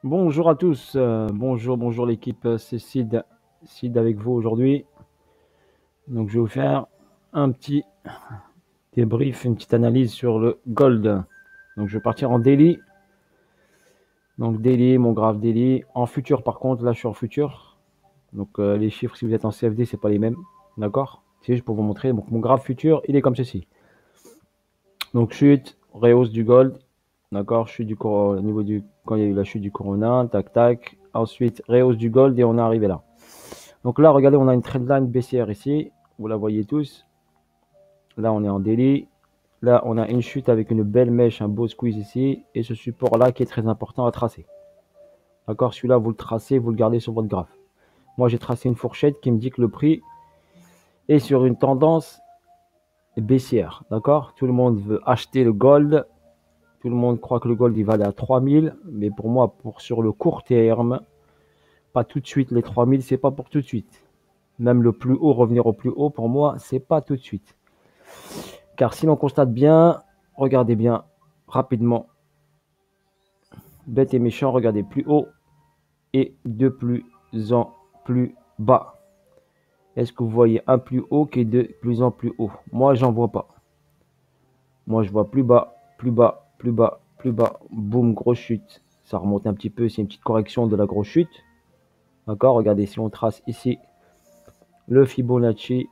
Bonjour à tous, bonjour l'équipe, c'est Sid avec vous aujourd'hui. Donc je vais vous faire un petit débrief, une petite analyse sur le gold. Donc je vais partir en daily. Donc daily, mon graphe daily. En futur par contre, là je suis en futur. Donc les chiffres si vous êtes en CFD, c'est pas les mêmes. D'accord? C'est juste pour vous montrer. Donc mon graphe futur, il est comme ceci. Donc chute, rehausse du gold. D'accord, chute du au niveau du quand il y a eu la chute du Corona, tac tac. Ensuite, rehausse du gold et on est arrivé là. Donc là, regardez, on a une trendline baissière ici. Vous la voyez tous. Là, on est en daily. Là, on a une chute avec une belle mèche, un beau squeeze ici. Et ce support-là qui est très important à tracer. D'accord, celui-là, vous le tracez, vous le gardez sur votre graphe. Moi, j'ai tracé une fourchette qui me dit que le prix est sur une tendance baissière. D'accord, tout le monde veut acheter le gold. Tout le monde croit que le gold, il va aller à 3000. Mais pour moi, sur le court terme, pas tout de suite. Les 3000, c'est pas pour tout de suite. Même le plus haut, revenir au plus haut, pour moi, c'est pas tout de suite. Car si l'on constate bien, regardez bien rapidement, bête et méchant, regardez plus haut et de plus en plus bas. Est-ce que vous voyez un plus haut qui est de plus en plus haut? Moi, j'en vois pas. Moi, je vois plus bas, plus bas, plus bas, plus bas. Boum, grosse chute. Ça remonte un petit peu, c'est une petite correction de la grosse chute. D'accord, regardez, si on trace ici le Fibonacci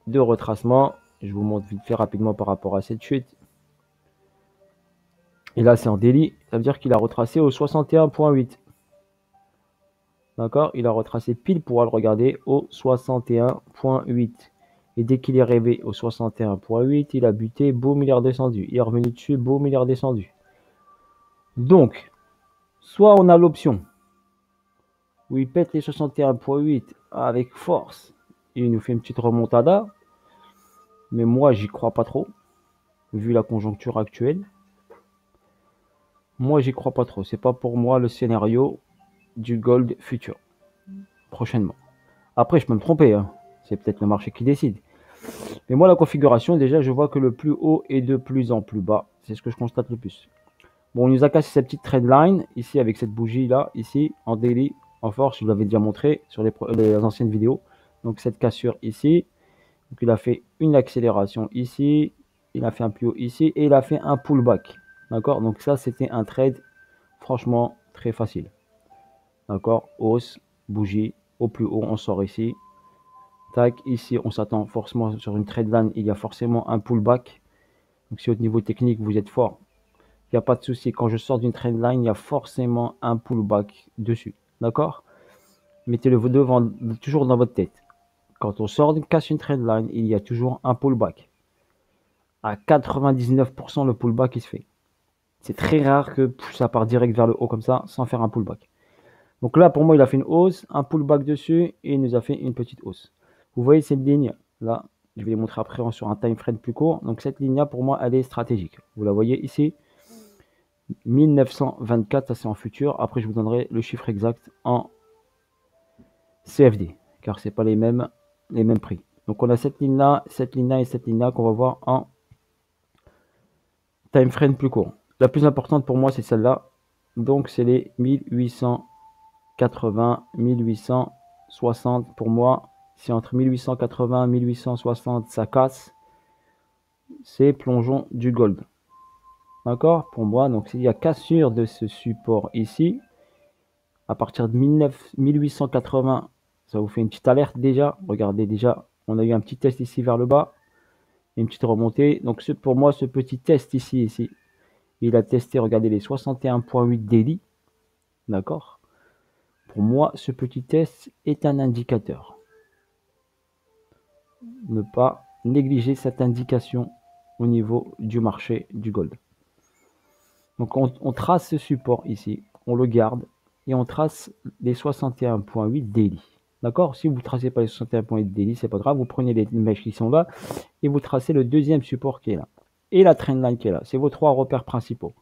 de retracement, je vous montre vite fait rapidement par rapport à cette chute. Et là, c'est en daily, ça veut dire qu'il a retracé au 61.8. D'accord, il a retracé pile poil, regardez, au 61.8. Et dès qu'il est arrivé au 61.8, il a buté, boum, il est redescendu. Il est revenu dessus, boum, il est redescendu. Donc, soit on a l'option où il pète les 61.8 avec force et il nous fait une petite remontada. Mais moi, j'y crois pas trop, vu la conjoncture actuelle. Moi, j'y crois pas trop. C'est pas pour moi le scénario du gold futur prochainement. Après, je peux me tromper, hein. C'est peut-être le marché qui décide. Mais moi, la configuration, déjà, je vois que le plus haut est de plus en plus bas. C'est ce que je constate le plus. Bon, on nous a cassé cette petite trendline ici avec cette bougie là, ici en daily, en force. Je vous l'avais déjà montré sur les anciennes vidéos. Donc cette cassure ici. Donc il a fait une accélération ici, il a fait un plus haut ici et il a fait un pullback. D'accord. Donc ça, c'était un trade franchement très facile. D'accord, hausse, bougie, au plus haut, on sort ici. Tac, ici, on s'attend forcément sur une trendline, il y a forcément un pullback. Donc si au niveau technique, vous êtes fort, il n'y a pas de souci. Quand je sors d'une trendline, il y a forcément un pullback dessus. D'accord? Mettez-le devant, toujours dans votre tête. Quand on sort casse une trendline, il y a toujours un pullback. À 99%, le pullback, il se fait. C'est très rare que ça part direct vers le haut comme ça, sans faire un pullback. Donc là, pour moi, il a fait une hausse, un pullback dessus, et il nous a fait une petite hausse. Vous voyez cette ligne là, je vais les montrer après sur un time frame plus court. Donc cette ligne là, pour moi, elle est stratégique. Vous la voyez ici, 1924, ça c'est en futur. Après, je vous donnerai le chiffre exact en CFD, car c'est pas les mêmes prix. Donc on a cette ligne là et cette ligne là qu'on va voir en time frame plus court. La plus importante pour moi, c'est celle-là. Donc c'est les 1880, 1860 pour moi. Si entre 1880 et 1860 ça casse, c'est plongeon du gold. D'accord? Pour moi, donc s'il y a cassure de ce support ici, à partir de 1880, ça vous fait une petite alerte déjà. Regardez déjà, on a eu un petit test ici vers le bas, une petite remontée. Donc pour moi, ce petit test ici, il a testé, regardez les 61.8 daily. D'accord? Pour moi, ce petit test est un indicateur. Ne pas négliger cette indication au niveau du marché du gold. Donc on trace ce support ici, on le garde et on trace les 61.8 daily. D'accord? Si vous ne tracez pas les 61.8 daily, c'est pas grave, vous prenez les mèches qui sont là et vous tracez le deuxième support qui est là. Et la trendline qui est là. C'est vos trois repères principaux.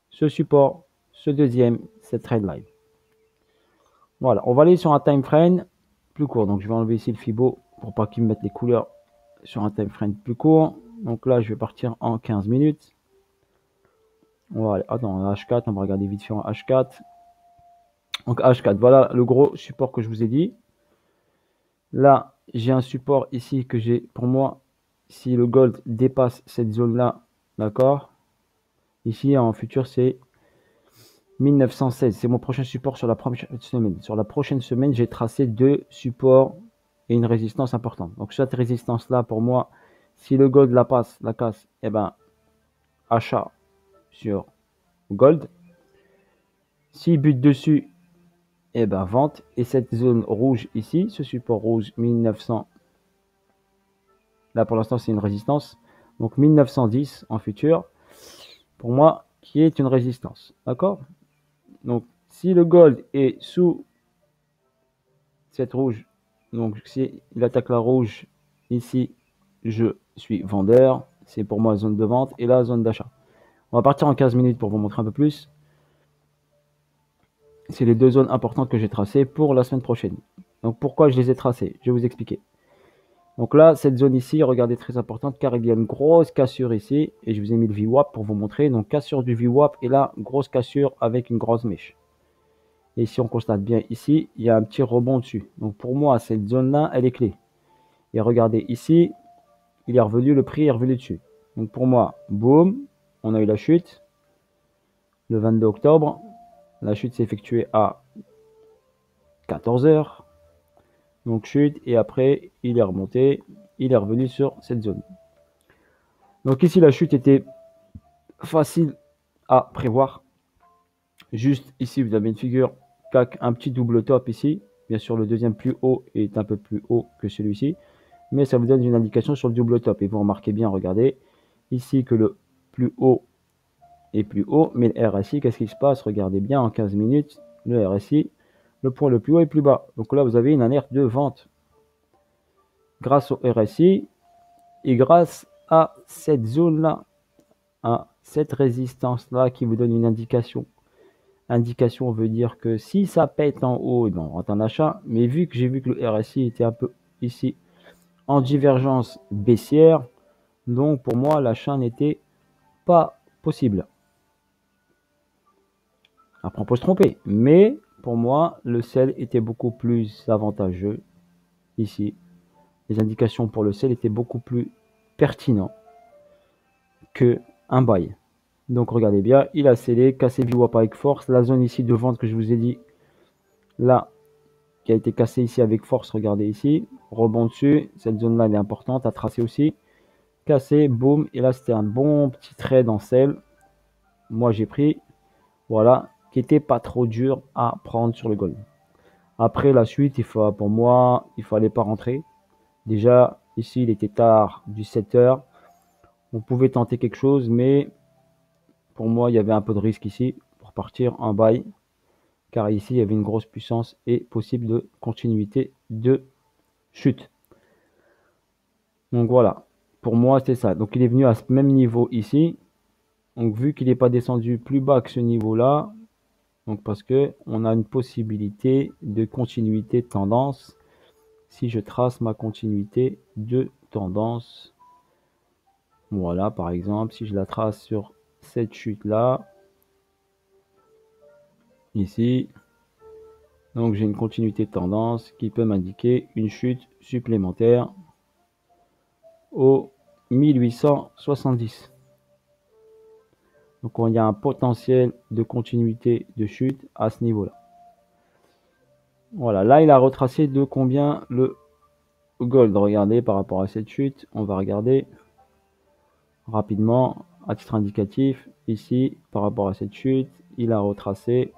Ce support, ce deuxième, cette trendline. Voilà, on va aller sur un time frame plus court. Donc je vais enlever ici le Fibo pour pas qu'il me mette les couleurs sur un time frame plus court. Donc là, je vais partir en 15 minutes. Voilà, attends, H4, on va regarder vite fait en H4. Donc H4, voilà le gros support que je vous ai dit. Là, j'ai un support ici que j'ai pour moi. Si le gold dépasse cette zone-là, d'accord? Ici, en futur, c'est 1916. C'est mon prochain support sur la prochaine semaine. Sur la prochaine semaine, j'ai tracé 2 supports et une résistance importante. Donc cette résistance-là, pour moi, si le gold la casse, eh ben, achat sur gold. S'il bute dessus, eh ben, vente. Et cette zone rouge ici, ce support rouge 1900, là pour l'instant c'est une résistance. Donc 1910 en futur, pour moi, qui est une résistance. D'accord? Donc si le gold est sous cette rouge, donc si il attaque la rouge ici, je suis vendeur. C'est pour moi zone de vente et la zone d'achat. On va partir en 15 minutes pour vous montrer un peu plus. C'est les 2 zones importantes que j'ai tracées pour la semaine prochaine. Donc pourquoi je les ai tracées? Je vais vous expliquer. Donc là, cette zone ici, regardez, très importante car il y a une grosse cassure ici. Et je vous ai mis le VWAP pour vous montrer. Donc cassure du VWAP et là, grosse cassure avec une grosse mèche. Et si on constate bien ici, il y a un petit rebond dessus. Donc pour moi, cette zone-là, elle est clé. Et regardez ici, il est revenu, le prix est revenu dessus. Donc pour moi, boum, on a eu la chute. Le 22 octobre, la chute s'est effectuée à 14 heures. Donc chute et après il est remonté, il est revenu sur cette zone. Donc ici la chute était facile à prévoir. Juste ici vous avez une figure CAC, un petit double top ici. Bien sûr le deuxième plus haut est un peu plus haut que celui-ci, mais ça vous donne une indication sur le double top. Et vous remarquez bien, regardez ici que le plus haut est plus haut, mais le RSI, qu'est-ce qui se passe? Regardez bien en 15 minutes, le RSI, le point le plus haut est plus bas. Donc là vous avez une alerte de vente grâce au RSI et grâce à cette zone-là, à cette résistance-là qui vous donne une indication. Indication veut dire que si ça pète en haut, on rentre en achat. Mais vu que j'ai vu que le RSI était un peu ici en divergence baissière, donc pour moi l'achat n'était pas possible. Après on peut se tromper, mais pour moi le sell était beaucoup plus avantageux ici. Les indications pour le sell étaient beaucoup plus pertinentes que un buy. Donc regardez bien, il a scellé, cassé VWAP avec force. La zone ici de vente que je vous ai dit, là, qui a été cassée ici avec force, regardez ici, rebond dessus. Cette zone-là, elle est importante à tracer aussi. Cassé, boum, et là, c'était un bon petit trade en sell. Moi, j'ai pris, voilà, qui était pas trop dur à prendre sur le gold. Après, la suite, pour moi, il fallait pas rentrer. Déjà, ici, il était tard, du 7 heures. On pouvait tenter quelque chose, mais pour moi, il y avait un peu de risque ici pour partir en buy, car ici, il y avait une grosse puissance et possible de continuité de chute. Donc voilà, pour moi, c'est ça. Donc il est venu à ce même niveau ici. Donc vu qu'il n'est pas descendu plus bas que ce niveau-là, donc parce que on a une possibilité de continuité de tendance. Si je trace ma continuité de tendance, voilà, par exemple, si je la trace sur cette chute-là, ici, donc j'ai une continuité de tendance qui peut m'indiquer une chute supplémentaire au 1870. Donc il y a un potentiel de continuité de chute à ce niveau-là. Voilà, là il a retracé de combien le gold. Regardez par rapport à cette chute, on va regarder rapidement à titre indicatif. Ici, par rapport à cette chute, il a retracé,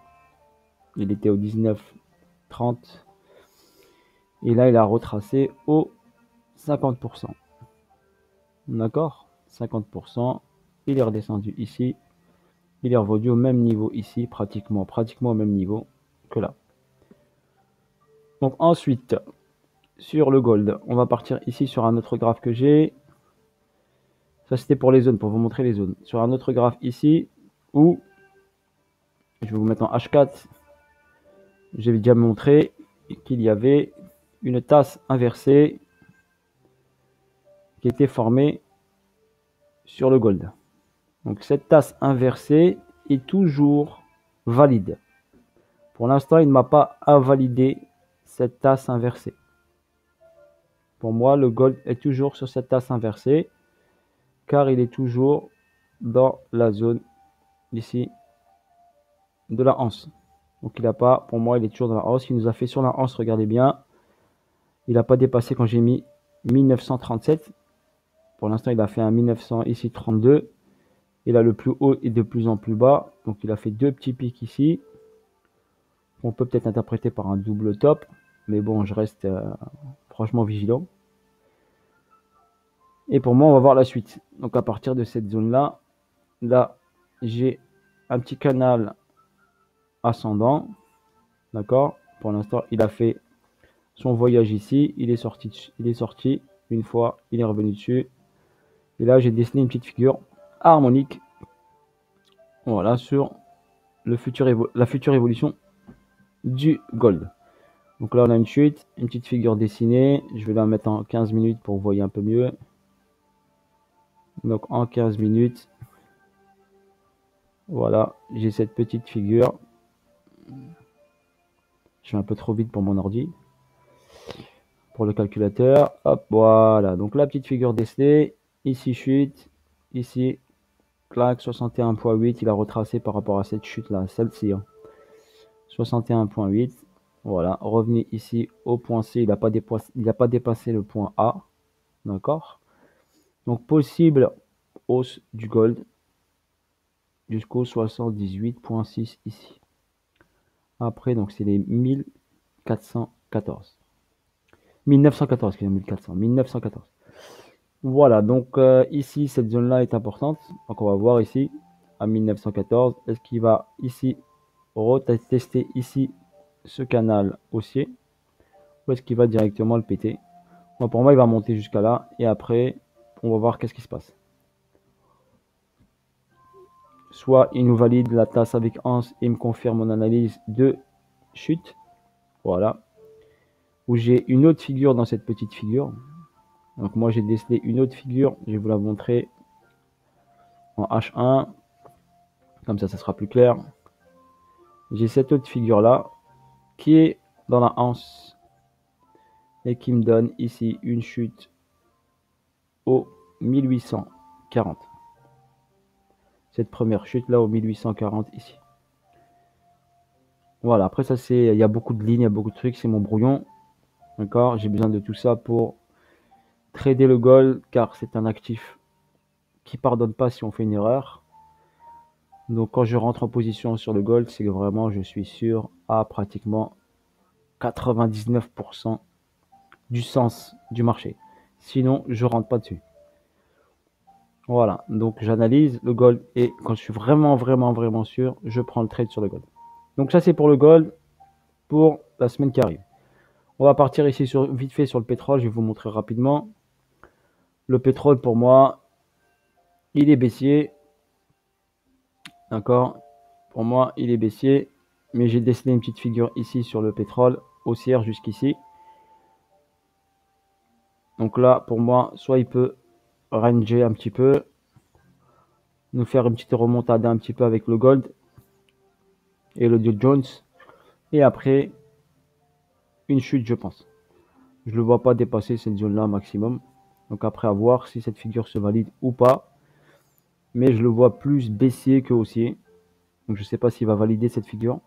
il était au 19,30 et là il a retracé au 50%. D'accord, 50%. Il est redescendu ici. Il est revenu au même niveau ici, pratiquement au même niveau que là. Donc ensuite, sur le gold, on va partir ici sur un autre graphe que j'ai. Ça c'était pour les zones, pour vous montrer les zones. Sur un autre graphe ici, où je vais vous mettre en H4. J'ai déjà montré qu'il y avait une tasse inversée qui était formée sur le gold. Donc cette tasse inversée est toujours valide. Pour l'instant, il ne m'a pas invalidé cette tasse inversée. Pour moi, le gold est toujours sur cette tasse inversée, car il est toujours dans la zone ici de la anse. Donc il n'a pas, pour moi, il est toujours dans la anse. Il nous a fait sur la anse, regardez bien. Il n'a pas dépassé quand j'ai mis 1937. Pour l'instant, il a fait un 1900 ici 32. Et là, le plus haut est de plus en plus bas. Donc il a fait deux petits pics ici. On peut peut-être interpréter par un double top. Mais bon, je reste franchement vigilant. Et pour moi, on va voir la suite. Donc à partir de cette zone-là, là, j'ai un petit canal ascendant. D'accord. Pour l'instant, il a fait son voyage ici. Il est sorti une fois, il est revenu dessus. Et là, j'ai dessiné une petite figure harmonique. Voilà, sur la future évolution du gold. Donc là, on a une chute, une petite figure dessinée. Je vais la mettre en 15 minutes pour que vous voyez un peu mieux. Donc en 15 minutes, voilà, j'ai cette petite figure. Je fais un peu trop vite pour mon ordi. Pour le calculateur. Hop, voilà. Donc la petite figure dessinée. Ici, chute. Ici, clac, 61.8. Il a retracé par rapport à cette chute-là, celle-ci. 61.8. Voilà. Revenez ici au point C. Il n'a pas dépassé le point A. D'accord. Donc possible hausse du gold jusqu'au 78.6 ici. Après, donc c'est les 1414. 1914, excusez-moi, 1400, 1914. Voilà, donc ici, cette zone-là est importante. Donc on va voir ici, à 1914, est-ce qu'il va ici retester ici ce canal haussier ou est-ce qu'il va directement le péter? Bon, pour moi, il va monter jusqu'à là et après, on va voir qu'est-ce qui se passe. Soit il nous valide la tasse avec Hans et me confirme mon analyse de chute. Voilà. Ou j'ai une autre figure dans cette petite figure. Donc moi j'ai dessiné une autre figure. Je vais vous la montrer en H1. Comme ça sera plus clair. J'ai cette autre figure là qui est dans la anse et qui me donne ici une chute au 1840. Cette première chute là au 1840 ici. Voilà, après ça c'est, il y a beaucoup de lignes, il y a beaucoup de trucs, c'est mon brouillon. D'accord, j'ai besoin de tout ça pour trader le gold car c'est un actif qui pardonne pas si on fait une erreur. Donc quand je rentre en position sur le gold, c'est que vraiment je suis sûr à pratiquement 99% du sens du marché. Sinon, je rentre pas dessus. Voilà, donc j'analyse le gold et quand je suis vraiment sûr, je prends le trade sur le gold. Donc ça c'est pour le gold pour la semaine qui arrive. On va partir ici vite fait sur le pétrole, je vais vous montrer rapidement. Le pétrole pour moi, il est baissier. D'accord. Pour moi, il est baissier. Mais j'ai dessiné une petite figure ici sur le pétrole, haussière jusqu'ici. Donc là, pour moi, soit il peut ranger un petit peu, nous faire une petite remontada un petit peu avec le gold et le Dow Jones. Et après, une chute, je pense. Je ne le vois pas dépasser cette zone-là maximum. Donc après, à voir si cette figure se valide ou pas. Mais je le vois plus baissier que haussier. Donc je ne sais pas s'il va valider cette figure.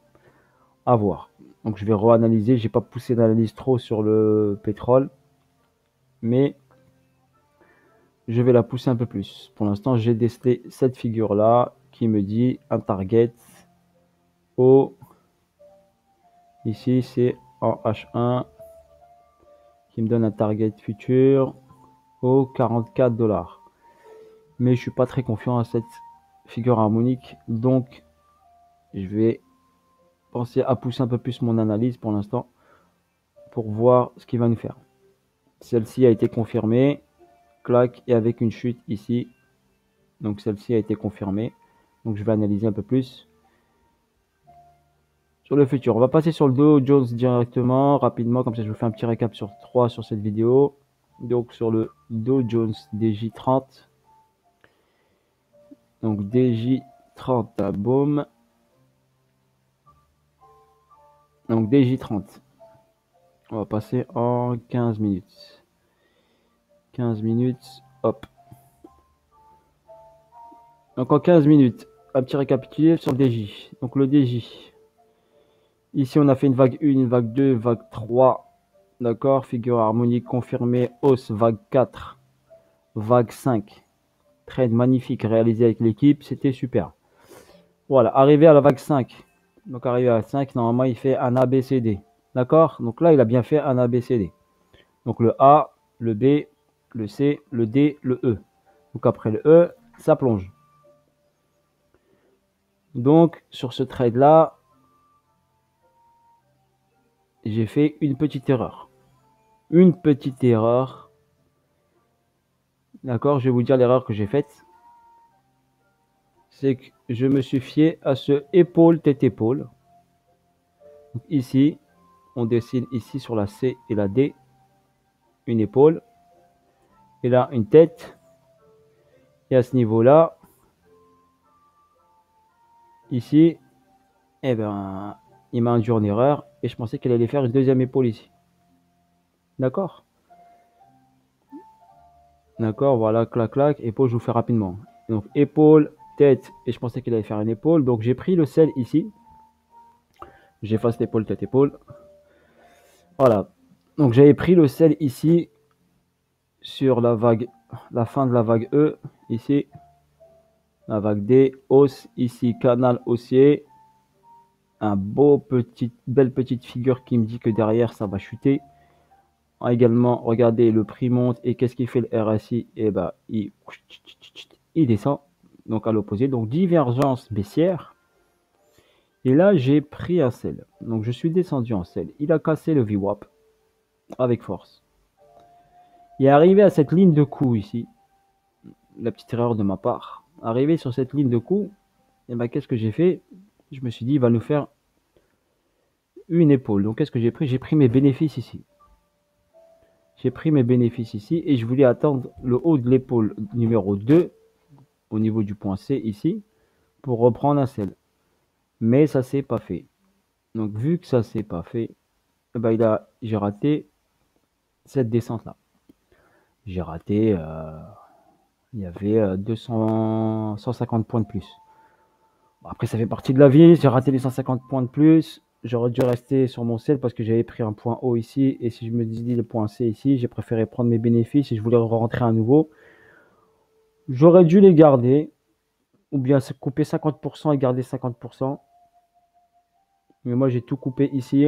À voir. Donc je vais reanalyser. J'ai pas poussé l'analyse trop sur le pétrole. Mais je vais la pousser un peu plus. Pour l'instant, j'ai décelé cette figure-là qui me dit un target au... Ici, c'est en H1 qui me donne un target futur au 44 $. Mais je suis pas très confiant à cette figure harmonique. Donc, je vais penser à pousser un peu plus mon analyse pour l'instant pour voir ce qu'il va nous faire. Celle-ci a été confirmée. Clac, et avec une chute ici. Donc celle-ci a été confirmée. Donc je vais analyser un peu plus sur le futur. On va passer sur le Dow Jones directement, rapidement, comme ça je vous fais un petit récap sur 3 sur cette vidéo. Donc sur le Dow Jones DJ30. Donc DJ30, boum. Donc DJ30. On va passer en 15 minutes. 15 minutes, hop. Donc en 15 minutes, un petit récapitulatif sur le DJ. Donc le DJ. Ici, on a fait une vague 1, une vague 2, vague 3. D'accord, figure harmonique confirmée, hausse, vague 4, vague 5. Trade magnifique réalisé avec l'équipe, c'était super. Voilà, arrivé à la vague 5. Donc arrivé à la 5, normalement, il fait un ABCD. D'accord? Donc là, il a bien fait un ABCD. Donc le A, le B, le C, le D, le E. Donc après le E, ça plonge. Donc sur ce trade-là, j'ai fait une petite erreur. Une petite erreur. D'accord, je vais vous dire l'erreur que j'ai faite. C'est que je me suis fié à ce épaule tête épaule. Donc ici, on dessine ici sur la C et la D une épaule. Et là, une tête. Et à ce niveau-là, ici, eh ben, il m'a induit en erreur. Et je pensais qu'elle allait faire une deuxième épaule ici. D'accord? D'accord, voilà, clac, clac. Épaule, je vous fais rapidement. Donc, épaule, tête. Et je pensais qu'il allait faire une épaule. Donc, j'ai pris le sel ici. J'efface l'épaule, tête, épaule. Voilà. Donc, j'avais pris le sel ici sur la vague, la fin de la vague E. Ici. La vague D. Os, ici, canal haussier. Un belle petite figure qui me dit que derrière, ça va chuter. Également, regardez, le prix monte et qu'est-ce qu'il fait le RSI? Et ben, il descend, donc à l'opposé, donc divergence baissière. Et là, j'ai pris un sell. Donc, je suis descendu en sell. Il a cassé le VWAP avec force. Il est arrivé à cette ligne de coup ici. La petite erreur de ma part. Arrivé sur cette ligne de coup, et ben, qu'est-ce que j'ai fait? Je me suis dit, il va nous faire une épaule. Donc, qu'est-ce que j'ai pris? J'ai pris mes bénéfices ici. J'ai pris mes bénéfices ici et je voulais attendre le haut de l'épaule numéro 2 au niveau du point C ici pour reprendre un sell. Mais ça s'est pas fait. Donc vu que ça s'est pas fait, eh ben, j'ai raté cette descente là. J'ai raté, il y avait 150 points de plus. Bon, après ça fait partie de la vie, j'ai raté les 150 points de plus. J'aurais dû rester sur mon sell parce que j'avais pris un point haut ici. Et si je me dis le point C ici, j'ai préféré prendre mes bénéfices et je voulais rentrer à nouveau. J'aurais dû les garder. Ou bien couper 50% et garder 50%. Mais moi, j'ai tout coupé ici.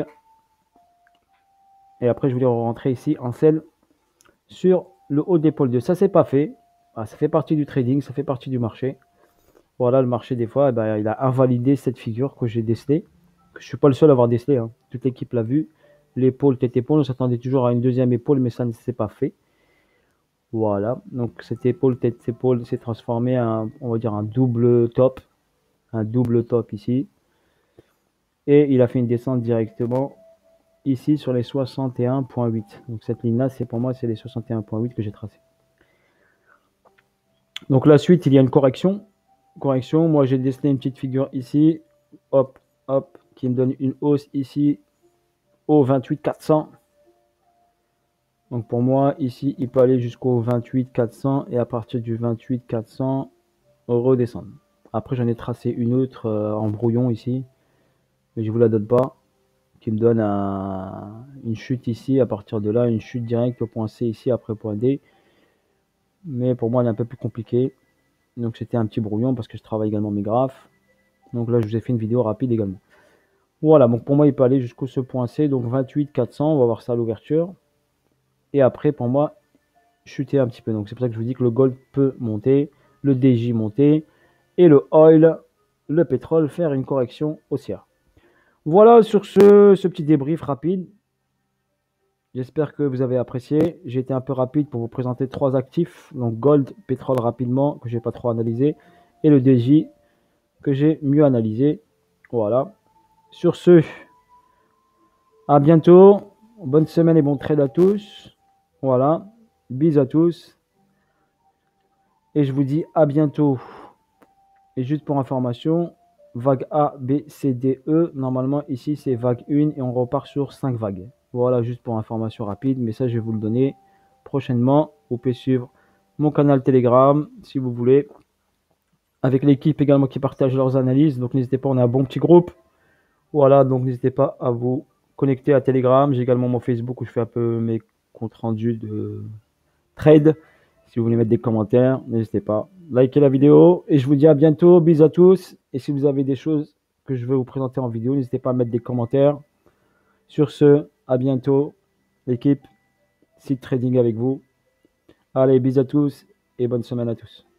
Et après, je voulais rentrer ici en sell sur le haut d'épaule 2. Ça, c'est pas fait. Ah, ça fait partie du trading, ça fait partie du marché. Voilà, le marché, des fois, eh ben, il a invalidé cette figure que j'ai décelée. Je ne suis pas le seul à avoir décelé. Hein. Toute l'équipe l'a vu. L'épaule, tête épaule. On s'attendait toujours à une deuxième épaule, mais ça ne s'est pas fait. Voilà. Donc, cette épaule, tête épaule s'est transformée en, on va dire, un double top. Un double top ici. Et il a fait une descente directement ici sur les 61.8. Donc cette ligne là, c'est pour moi, c'est les 61.8 que j'ai tracé. Donc la suite, il y a une correction. Correction, moi j'ai dessiné une petite figure ici, hop, hop, qui me donne une hausse ici au 28.400. Donc pour moi, ici, il peut aller jusqu'au 28.400 et à partir du 28.400, redescendre. Après, j'en ai tracé une autre en brouillon ici, mais je vous la donne pas, qui me donne une chute ici, à partir de là, une chute directe au point C ici, après point D. Mais pour moi, elle est un peu plus compliquée. Donc c'était un petit brouillon parce que je travaille également mes graphes. Donc là, je vous ai fait une vidéo rapide également. Voilà, donc pour moi, il peut aller jusqu'au ce point C, donc 28.400, on va voir ça à l'ouverture. Et après, pour moi, chuter un petit peu. Donc c'est pour ça que je vous dis que le gold peut monter, le DJ monter, et le oil, le pétrole, faire une correction haussière. Voilà sur ce petit débrief rapide. J'espère que vous avez apprécié. J'ai été un peu rapide pour vous présenter 3 actifs. Donc gold, pétrole rapidement, que je n'ai pas trop analysé. Et le DJ, que j'ai mieux analysé. Voilà. Sur ce, à bientôt. Bonne semaine et bon trade à tous. Voilà. Bisous à tous. Et je vous dis à bientôt. Et juste pour information, vague A, B, C, D, E. Normalement, ici, c'est vague 1 et on repart sur 5 vagues. Voilà, juste pour information rapide, mais ça, je vais vous le donner prochainement. Vous pouvez suivre mon canal Telegram si vous voulez, avec l'équipe également qui partage leurs analyses. Donc, n'hésitez pas, on a un bon petit groupe. Voilà, donc n'hésitez pas à vous connecter à Telegram. J'ai également mon Facebook où je fais un peu mes comptes rendus de trade. Si vous voulez mettre des commentaires, n'hésitez pas. Likez la vidéo et je vous dis à bientôt. Bisous à tous. Et si vous avez des choses que je veux vous présenter en vidéo, n'hésitez pas à mettre des commentaires. Sur ce, à bientôt. L'équipe Seed Trading avec vous. Allez, bisous à tous et bonne semaine à tous.